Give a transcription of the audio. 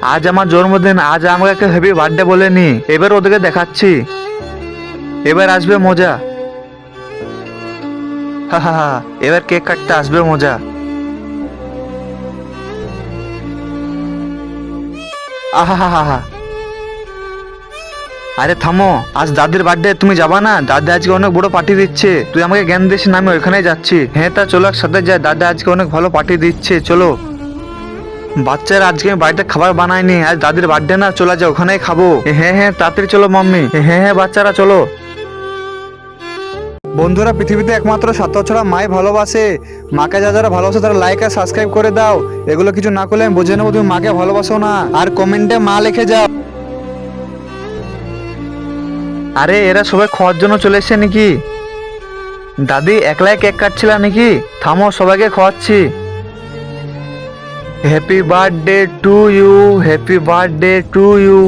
আজ আমার জন্মদিন, আজ আমাকে হ্যাপি বার্থডে বলেনি। এবার ওদেরকে দেখাচ্ছি, এবার আসবে মজা। হা হা হা, এবার কেক কাটতে আসবে মজা। আহা হা হা হা। আরে থামো, আজ দাদির বার্থডে, তুমি যাবা না? দাদি আজকে অনেক বড় পার্টি দিচ্ছে। তুই আমাকে জ্ঞান দিস না, আমি ওইখানেই যাচ্ছি। হ্যাঁ তা চলো একসাথে যাই, দাদা আজকে অনেক ভালো পার্টি দিচ্ছে, চলো। বাচ্চারা আজকে আমি বাড়িতে খাবার বানাইনি, আজ দাদির বার্থডে না, চলে যাও ওখানেই খাবো। হ্যাঁ হ্যাঁ তাড়াতাড়ি চলো মাম্মি। হ্যাঁ হ্যাঁ বাচ্চারা চলো। বন্ধুরা, পৃথিবীতে একমাত্র সাত ছাড়া মাই ভালোবাসে। মাকে যারা ভালোবাসে তারা লাইক আর সাবস্ক্রাইব করে দাও। এগুলো কিছু না করলে আমি বুঝে নেবো তুমি মাকে ভালোবাসো না। আর কমেন্টে মা লিখে যাও। আরে এরা সবাই খাওয়ার জন্য চলে এসছে নাকি? দাদি একলাই কেক কাটছিল নাকি? থামো, সবাইকে খাওয়াচ্ছি। Happy birthday to you, happy birthday to you.